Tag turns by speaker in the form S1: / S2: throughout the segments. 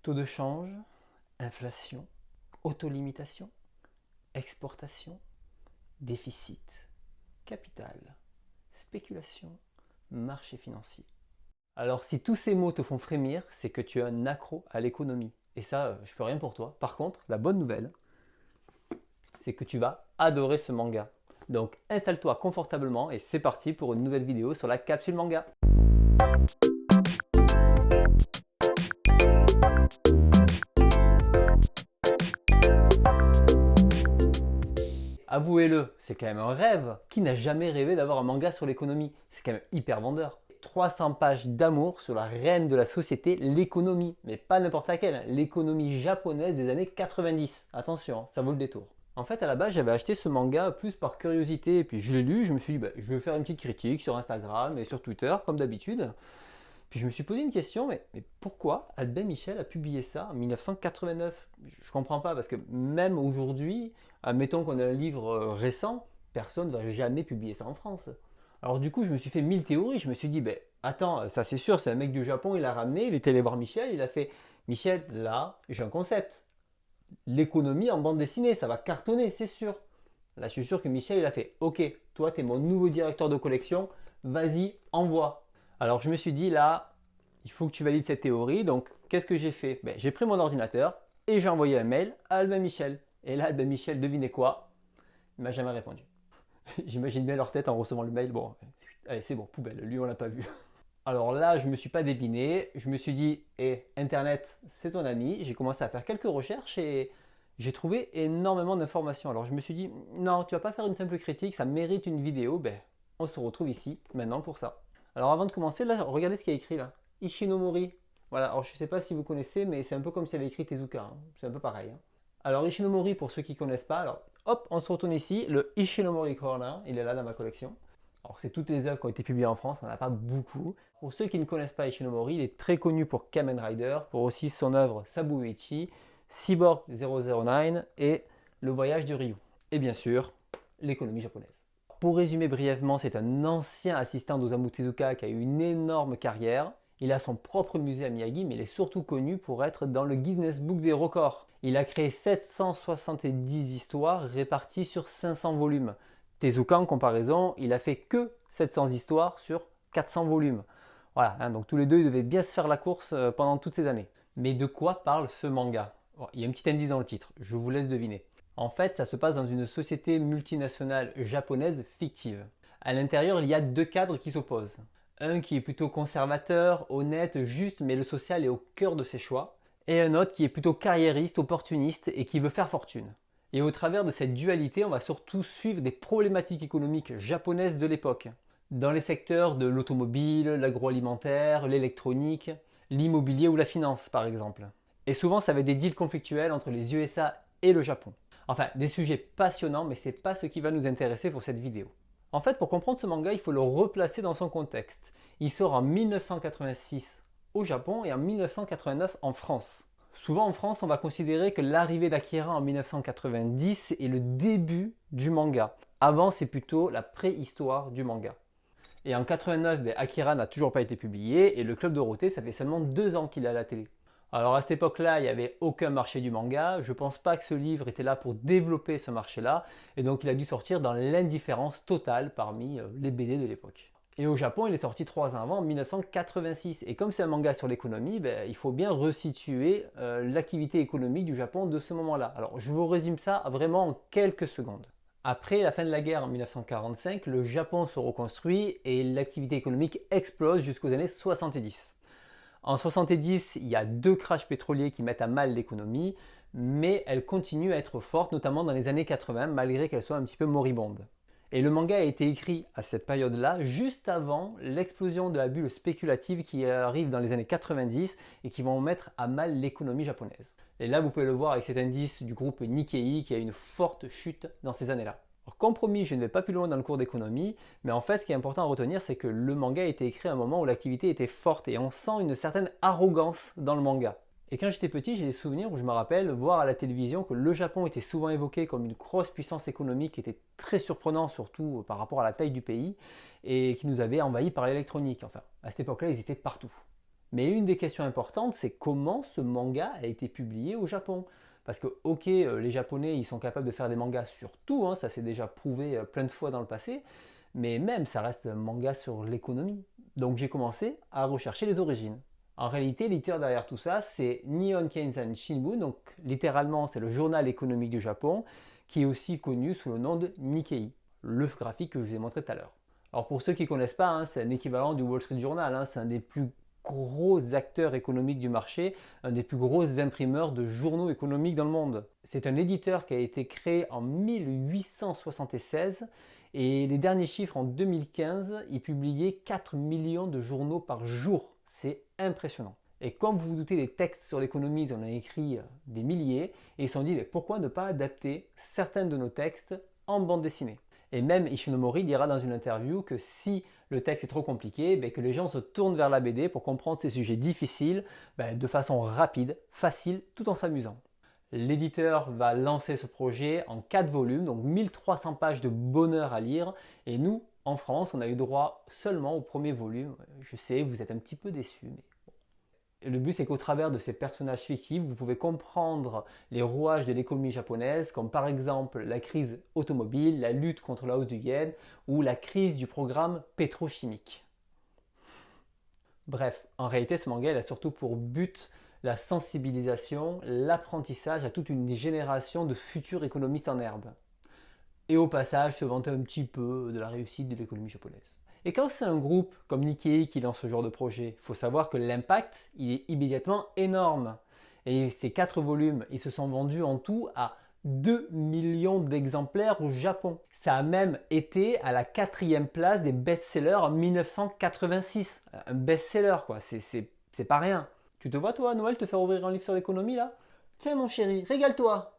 S1: Taux de change, inflation, autolimitation, exportation, déficit, capital, spéculation, marché financier. Alors si tous ces mots te font frémir, c'est que tu es un accro à l'économie. Et ça, je peux rien pour toi. Par contre, la bonne nouvelle, c'est que tu vas adorer ce manga. Donc installe-toi confortablement et c'est parti pour une nouvelle vidéo sur la capsule manga. Avouez-le, c'est quand même un rêve. Qui n'a jamais rêvé d'avoir un manga sur l'économie? C'est quand même hyper vendeur. 300 pages d'amour sur la reine de la société, l'économie. Mais pas n'importe laquelle, l'économie japonaise des années 90. Attention, ça vaut le détour. En fait, à la base, j'avais acheté ce manga plus par curiosité, et puis je l'ai lu, je me suis dit, je vais faire une petite critique sur Instagram et sur Twitter, comme d'habitude. Puis je me suis posé une question, mais pourquoi Albin Michel a publié ça en 1989? Je comprends pas, parce que même aujourd'hui, admettons qu'on a un livre récent, personne ne va jamais publier ça en France. Alors du coup, je me suis fait 1000 théories, je me suis dit, attends, ça c'est sûr, c'est un mec du Japon, il a ramené, il est allé voir Michel, il a fait, Michel, là, j'ai un concept. L'économie en bande dessinée, ça va cartonner, c'est sûr. Là, je suis sûr que Michel, il a fait, ok, toi, tu es mon nouveau directeur de collection, vas-y, envoie. Alors je me suis dit, là, il faut que tu valides cette théorie, donc qu'est-ce que j'ai fait? J'ai pris mon ordinateur et j'ai envoyé un mail à Albin Michel. Et là, Albin Michel, devinez quoi? Il m'a jamais répondu. J'imagine bien leur tête en recevant le mail, bon, allez, c'est bon, poubelle, lui, on l'a pas vu. Alors là, je ne me suis pas débiné, je me suis dit, Internet, c'est ton ami. J'ai commencé à faire quelques recherches et j'ai trouvé énormément d'informations. Alors je me suis dit, non, tu vas pas faire une simple critique, ça mérite une vidéo. On se retrouve ici, maintenant, pour ça. Alors avant de commencer, là, regardez ce qu'il y a écrit là. Ishinomori. Voilà, alors je ne sais pas si vous connaissez, mais c'est un peu comme s'il avait écrit Tezuka. Hein. C'est un peu pareil. Hein. Alors Ishinomori, pour ceux qui ne connaissent pas, alors hop, on se retourne ici. Le Ishinomori Corner, il est là dans ma collection. Alors c'est toutes les œuvres qui ont été publiées en France, on n'en a pas beaucoup. Pour ceux qui ne connaissent pas Ishinomori, il est très connu pour Kamen Rider, pour aussi son œuvre Sabuichi, Cyborg 009 et Le Voyage de Ryu. Et bien sûr, l'économie japonaise. Pour résumer brièvement, c'est un ancien assistant d'Osamu Tezuka qui a eu une énorme carrière. Il a son propre musée à Miyagi, mais il est surtout connu pour être dans le Guinness Book des records. Il a créé 770 histoires réparties sur 500 volumes. Tezuka, en comparaison, il a fait que 700 histoires sur 400 volumes. Voilà, hein, donc tous les deux, ils devaient bien se faire la course pendant toutes ces années. Mais de quoi parle ce manga? Bon, il y a un petit indice dans le titre, je vous laisse deviner. En fait, ça se passe dans une société multinationale japonaise fictive. À l'intérieur, il y a deux cadres qui s'opposent. Un qui est plutôt conservateur, honnête, juste, mais le social est au cœur de ses choix. Et un autre qui est plutôt carriériste, opportuniste et qui veut faire fortune. Et au travers de cette dualité, on va surtout suivre des problématiques économiques japonaises de l'époque. Dans les secteurs de l'automobile, l'agroalimentaire, l'électronique, l'immobilier ou la finance par exemple. Et souvent, ça va être des deals conflictuels entre les USA et le Japon. Enfin, des sujets passionnants, mais ce n'est pas ce qui va nous intéresser pour cette vidéo. En fait, pour comprendre ce manga, il faut le replacer dans son contexte. Il sort en 1986 au Japon et en 1989 en France. Souvent en France, on va considérer que l'arrivée d'Akira en 1990 est le début du manga. Avant, c'est plutôt la préhistoire du manga. Et en 89, Akira n'a toujours pas été publié et le Club Dorothée, ça fait seulement 2 ans qu'il est à la télé. Alors à cette époque-là, il n'y avait aucun marché du manga. Je ne pense pas que ce livre était là pour développer ce marché-là. Et donc il a dû sortir dans l'indifférence totale parmi les BD de l'époque. Et au Japon, il est sorti 3 ans avant, en 1986. Et comme c'est un manga sur l'économie, il faut bien resituer l'activité économique du Japon de ce moment-là. Alors je vous résume ça vraiment en quelques secondes. Après la fin de la guerre en 1945, le Japon se reconstruit et l'activité économique explose jusqu'aux années 70. En 70, il y a 2 crashs pétroliers qui mettent à mal l'économie, mais elle continue à être forte, notamment dans les années 80, malgré qu'elle soit un petit peu moribonde. Et le manga a été écrit à cette période-là, juste avant l'explosion de la bulle spéculative qui arrive dans les années 90 et qui vont mettre à mal l'économie japonaise. Et là, vous pouvez le voir avec cet indice du groupe Nikkei qui a une forte chute dans ces années-là. Alors, comme promis, je ne vais pas plus loin dans le cours d'économie, mais en fait, ce qui est important à retenir, c'est que le manga a été écrit à un moment où l'activité était forte et on sent une certaine arrogance dans le manga. Et quand j'étais petit, j'ai des souvenirs où je me rappelle voir à la télévision que le Japon était souvent évoqué comme une grosse puissance économique qui était très surprenant, surtout par rapport à la taille du pays, et qui nous avait envahis par l'électronique. Enfin, à cette époque-là, ils étaient partout. Mais une des questions importantes, c'est comment ce manga a été publié au Japon. Parce que, ok, les Japonais, ils sont capables de faire des mangas sur tout, hein, ça s'est déjà prouvé plein de fois dans le passé, mais même, ça reste un manga sur l'économie. Donc j'ai commencé à rechercher les origines. En réalité, l'éditeur derrière tout ça, c'est Nihon Keizai Shimbun, donc littéralement, c'est le journal économique du Japon, qui est aussi connu sous le nom de Nikkei, le graphique que je vous ai montré tout à l'heure. Alors pour ceux qui ne connaissent pas, hein, c'est un équivalent du Wall Street Journal, hein, c'est un des plus gros acteurs économiques du marché, un des plus gros imprimeurs de journaux économiques dans le monde. C'est un éditeur qui a été créé en 1876 et les derniers chiffres en 2015, il publiait 4 millions de journaux par jour. C'est impressionnant. Et comme vous vous doutez, les textes sur l'économie, ils en ont écrit des milliers et ils se sont dit mais pourquoi ne pas adapter certains de nos textes en bande dessinée. Et même Ishinomori dira dans une interview que si le texte est trop compliqué, que les gens se tournent vers la BD pour comprendre ces sujets difficiles de façon rapide, facile, tout en s'amusant. L'éditeur va lancer ce projet en 4 volumes, donc 1300 pages de bonheur à lire. Et nous, en France, on a eu droit seulement au premier volume. Je sais, vous êtes un petit peu déçus, mais le but, c'est qu'au travers de ces personnages fictifs, vous pouvez comprendre les rouages de l'économie japonaise, comme par exemple la crise automobile, la lutte contre la hausse du yen ou la crise du programme pétrochimique. Bref, en réalité, ce manga il a surtout pour but la sensibilisation, l'apprentissage à toute une génération de futurs économistes en herbe. Et au passage, se vanter un petit peu de la réussite de l'économie japonaise. Et quand c'est un groupe comme Nikkei qui lance ce genre de projet, il faut savoir que l'impact, il est immédiatement énorme. Et ces 4 volumes, ils se sont vendus en tout à 2 millions d'exemplaires au Japon. Ça a même été à la 4e place des best-sellers en 1986. Un best-seller, quoi, c'est pas rien. Tu te vois, toi, à Noël, te faire ouvrir un livre sur l'économie, là? Tiens, mon chéri, régale-toi!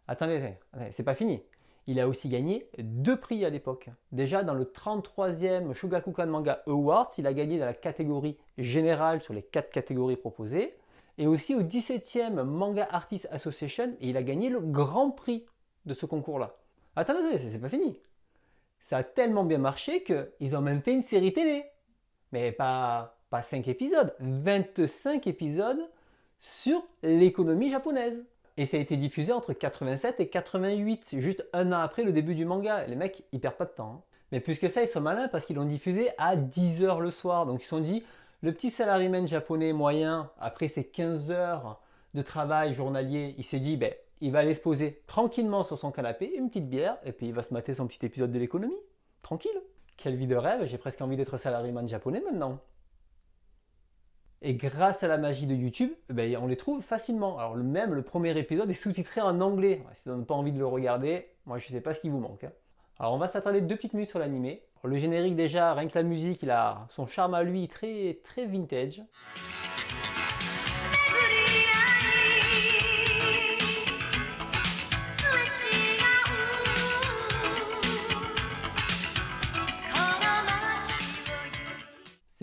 S1: Attendez, c'est pas fini. Il a aussi gagné 2 prix à l'époque. Déjà dans le 33e Shogakukan Manga Awards, il a gagné dans la catégorie générale sur les 4 catégories proposées. Et aussi au 17e Manga Artist Association, et il a gagné le grand prix de ce concours-là. Attendez, c'est pas fini. Ça a tellement bien marché qu'ils ont même fait une série télé. Mais pas 5 épisodes, 25 épisodes sur l'économie japonaise. Et ça a été diffusé entre 87 et 88, juste un an après le début du manga. Les mecs, ils perdent pas de temps. Hein. Mais plus que ça, ils sont malins parce qu'ils l'ont diffusé à 10h le soir. Donc ils se sont dit, le petit salaryman japonais moyen, après ses 15 heures de travail journalier, il s'est dit, il va aller se poser tranquillement sur son canapé, une petite bière, et puis il va se mater son petit épisode de l'économie. Tranquille. Quelle vie de rêve, j'ai presque envie d'être salaryman japonais maintenant. Et grâce à la magie de YouTube, on les trouve facilement. Alors même le premier épisode est sous-titré en anglais. Si vous n'avez pas envie de le regarder, moi je ne sais pas ce qui vous manque. Hein. Alors on va s'attarder 2 petites minutes sur l'animé. Le générique déjà, rien que la musique, il a son charme à lui très très vintage.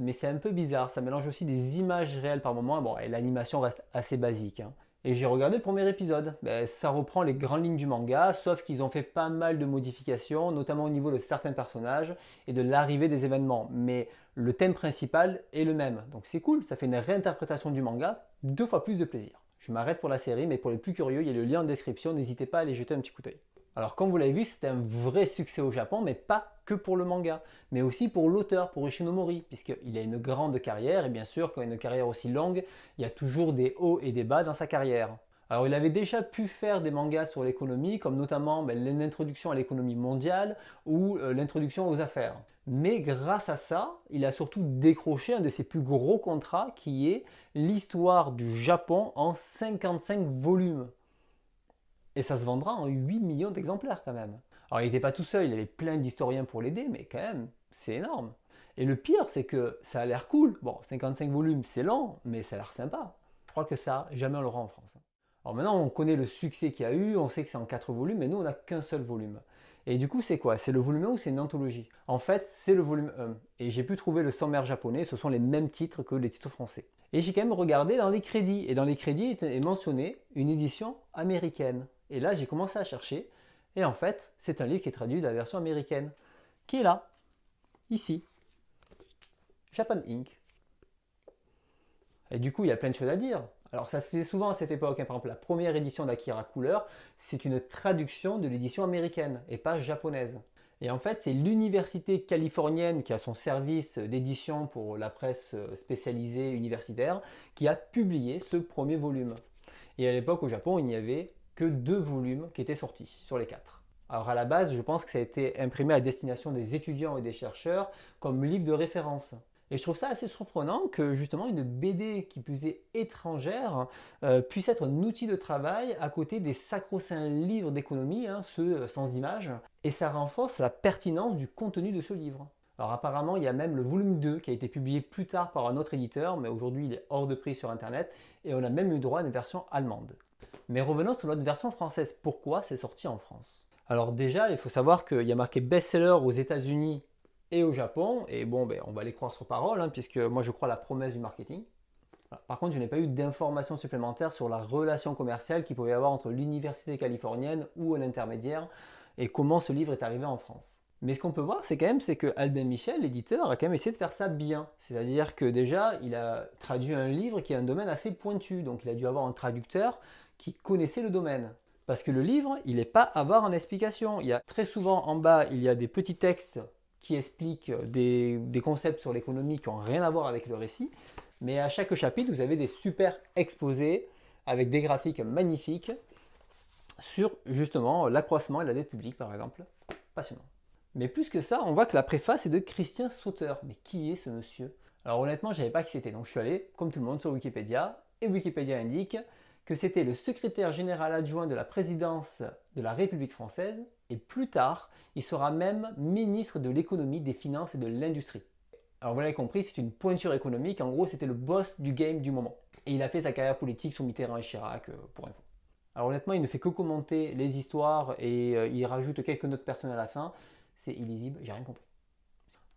S1: Mais c'est un peu bizarre, ça mélange aussi des images réelles par moment. Bon, et l'animation reste assez basique. Hein. Et j'ai regardé le premier épisode. Ça reprend les grandes lignes du manga, sauf qu'ils ont fait pas mal de modifications, notamment au niveau de certains personnages et de l'arrivée des événements. Mais le thème principal est le même. Donc c'est cool, ça fait une réinterprétation du manga, 2 fois plus de plaisir. Je m'arrête pour la série, mais pour les plus curieux, il y a le lien en description, n'hésitez pas à aller jeter un petit coup d'œil. Alors comme vous l'avez vu, c'était un vrai succès au Japon, mais pas que pour le manga, mais aussi pour l'auteur, pour Ishinomori, puisqu'il a une grande carrière, et bien sûr, quand il a une carrière aussi longue, il y a toujours des hauts et des bas dans sa carrière. Alors il avait déjà pu faire des mangas sur l'économie, comme notamment l'introduction à l'économie mondiale ou l'introduction aux affaires. Mais grâce à ça, il a surtout décroché un de ses plus gros contrats, qui est l'histoire du Japon en 55 volumes. Et ça se vendra en 8 millions d'exemplaires quand même. Alors il n'était pas tout seul, il y avait plein d'historiens pour l'aider, mais quand même, c'est énorme. Et le pire, c'est que ça a l'air cool. Bon, 55 volumes, c'est lent, mais ça a l'air sympa. Je crois que ça, jamais on l'aura en France. Alors maintenant, on connaît le succès qu'il y a eu, on sait que c'est en 4 volumes, mais nous, on n'a qu'un seul volume. Et du coup, c'est quoi? C'est le volume 1 ou c'est une anthologie? En fait, c'est le volume 1. Et j'ai pu trouver le sommaire japonais, ce sont les mêmes titres que les titres français. Et j'ai quand même regardé dans les crédits. Et dans les crédits est mentionné une édition américaine. Et là, j'ai commencé à chercher. Et en fait, c'est un livre qui est traduit de la version américaine. Qui est là, ici. Japan Inc. Et du coup, il y a plein de choses à dire. Alors ça se faisait souvent à cette époque, hein. Par exemple, la première édition d'Akira Couleur, c'est une traduction de l'édition américaine et pas japonaise. Et en fait, c'est l'université californienne qui a son service d'édition pour la presse spécialisée universitaire qui a publié ce premier volume. Et à l'époque, au Japon, il n'y avait que 2 volumes qui étaient sortis sur les 4. Alors à la base, je pense que ça a été imprimé à destination des étudiants et des chercheurs comme livre de référence. Et je trouve ça assez surprenant que justement une BD qui plus est étrangère puisse être un outil de travail à côté des sacro-saints livres d'économie, hein, ceux sans images, et ça renforce la pertinence du contenu de ce livre. Alors apparemment, il y a même le volume 2 qui a été publié plus tard par un autre éditeur, mais aujourd'hui il est hors de prix sur Internet, et on a même eu droit à une version allemande. Mais revenons sur notre version française. Pourquoi c'est sorti en France? Alors déjà, il faut savoir qu'il y a marqué best-seller aux États-Unis et au Japon, et bon, on va les croire sur parole, hein, puisque moi je crois à la promesse du marketing. Par contre, je n'ai pas eu d'informations supplémentaires sur la relation commerciale qu'il pouvait y avoir entre l'université californienne ou un intermédiaire et comment ce livre est arrivé en France. Mais ce qu'on peut voir, c'est quand même c'est que Albin Michel, l'éditeur, a quand même essayé de faire ça bien. C'est-à-dire que déjà, il a traduit un livre qui a un domaine assez pointu, donc il a dû avoir un traducteur qui connaissait le domaine. Parce que le livre, il n'est pas avare en explications. Il y a très souvent en bas, il y a des petits textes qui expliquent des concepts sur l'économie qui n'ont rien à voir avec le récit. Mais à chaque chapitre, vous avez des super exposés avec des graphiques magnifiques sur justement l'accroissement et la dette publique, par exemple. Passionnant. Mais plus que ça, on voit que la préface est de Christian Sauter. Mais qui est ce monsieur? Alors honnêtement, je ne savais pas qui c'était, donc je suis allé, comme tout le monde, sur Wikipédia, et Wikipédia indique que c'était le secrétaire général adjoint de la présidence de la République française, et plus tard, il sera même ministre de l'économie, des finances et de l'industrie. Alors vous l'avez compris, c'est une pointure économique, en gros c'était le boss du game du moment. Et il a fait sa carrière politique sous Mitterrand et Chirac, pour info. Alors honnêtement, il ne fait que commenter les histoires et il rajoute quelques notes personnelles à la fin. C'est illisible, j'ai rien compris.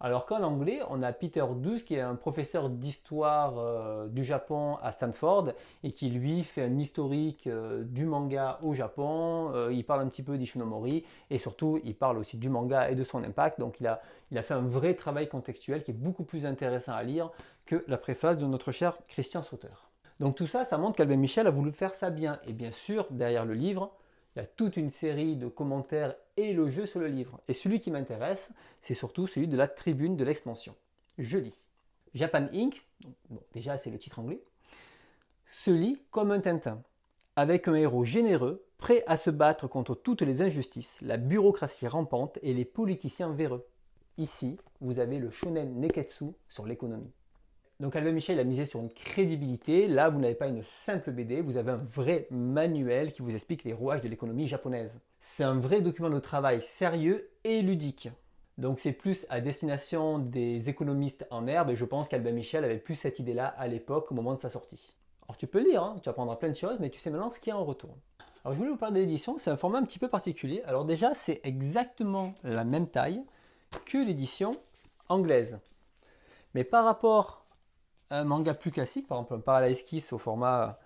S1: Alors qu'en anglais, on a Peter Douce qui est un professeur d'histoire du Japon à Stanford et qui lui fait un historique du manga au Japon. Il parle un petit peu d'Ishinomori et surtout il parle aussi du manga et de son impact. Donc il a fait un vrai travail contextuel qui est beaucoup plus intéressant à lire que la préface de notre cher Christian Sauter. Donc tout ça, ça montre qu'Albin Michel a voulu faire ça bien. Et bien sûr, derrière le livre, il y a toute une série de commentaires élogieux sur le livre. Et celui qui m'intéresse, c'est surtout celui de la tribune de l'expansion. Je lis. Japan Inc., bon, déjà c'est le titre anglais, se lit comme un Tintin, avec un héros généreux, prêt à se battre contre toutes les injustices, la bureaucratie rampante et les politiciens véreux. Ici, vous avez le shonen neketsu sur l'économie. Donc Albin Michel a misé sur une crédibilité. Là, vous n'avez pas une simple BD, vous avez un vrai manuel qui vous explique les rouages de l'économie japonaise. C'est un vrai document de travail sérieux et ludique. Donc c'est plus à destination des économistes en herbe et je pense qu'Albin Michel avait plus cette idée-là à l'époque au moment de sa sortie. Alors tu peux lire, hein, tu apprendras plein de choses, mais tu sais maintenant ce qu'il y a en retour. Alors je voulais vous parler de l'édition, c'est un format un petit peu particulier. Alors déjà, c'est exactement la même taille que l'édition anglaise. Mais par rapport un manga plus classique, par exemple un Paradise Kiss au format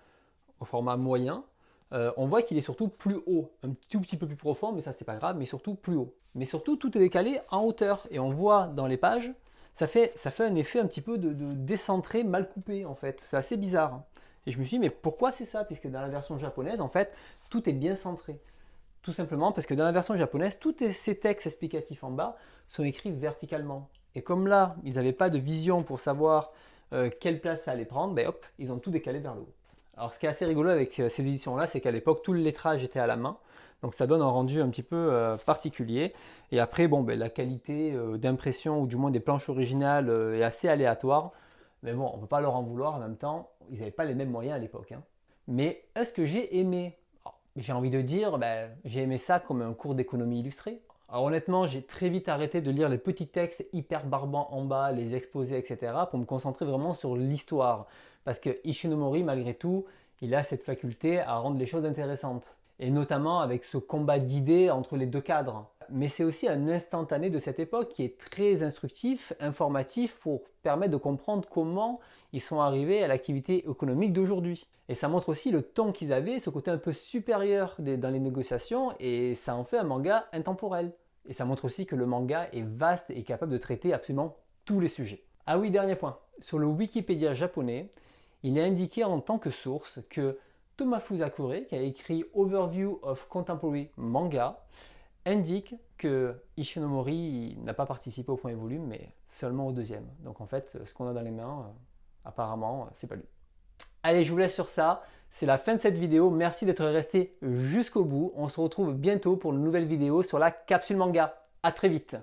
S1: moyen, on voit qu'il est surtout plus haut, un tout petit peu plus profond, mais ça c'est pas grave, mais surtout plus haut. Mais surtout tout est décalé en hauteur, et on voit dans les pages, ça fait un effet un petit peu de décentré mal coupé en fait, c'est assez bizarre. Et je me suis dit mais pourquoi c'est ça? Puisque dans la version japonaise en fait tout est bien centré. Tout simplement parce que dans la version japonaise, tous ces textes explicatifs en bas sont écrits verticalement. Et comme là, ils n'avaient pas de vision pour savoir quelle place ça allait prendre, ben hop, ils ont tout décalé vers le haut. Alors ce qui est assez rigolo avec ces éditions-là, c'est qu'à l'époque, tout le lettrage était à la main. Donc ça donne un rendu un petit peu particulier. Et après, bon, ben, la qualité d'impression, ou du moins des planches originales, est assez aléatoire. Mais bon, on ne peut pas leur en vouloir. En même temps, ils n'avaient pas les mêmes moyens à l'époque. Hein. Mais est-ce que j'ai aimé? J'ai envie de dire, ben, j'ai aimé ça comme un cours d'économie illustrée. Alors honnêtement, j'ai très vite arrêté de lire les petits textes hyper barbants en bas, les exposés, etc. pour me concentrer vraiment sur l'histoire. Parce que Ishinomori, malgré tout, il a cette faculté à rendre les choses intéressantes. Et notamment avec ce combat d'idées entre les deux cadres. Mais c'est aussi un instantané de cette époque qui est très instructif, informatif pour permettre de comprendre comment ils sont arrivés à l'activité économique d'aujourd'hui. Et ça montre aussi le ton qu'ils avaient, ce côté un peu supérieur dans les négociations, et ça en fait un manga intemporel. Et ça montre aussi que le manga est vaste et capable de traiter absolument tous les sujets. Ah oui, dernier point. Sur le Wikipédia japonais, il est indiqué en tant que source que Thomas Fusakure, qui a écrit Overview of Contemporary Manga, indique que Ishinomori n'a pas participé au premier volume, mais seulement au deuxième. Donc en fait, ce qu'on a dans les mains, apparemment, c'est pas lui. Allez, je vous laisse sur ça. C'est la fin de cette vidéo. Merci d'être resté jusqu'au bout. On se retrouve bientôt pour une nouvelle vidéo sur la capsule manga. A très vite.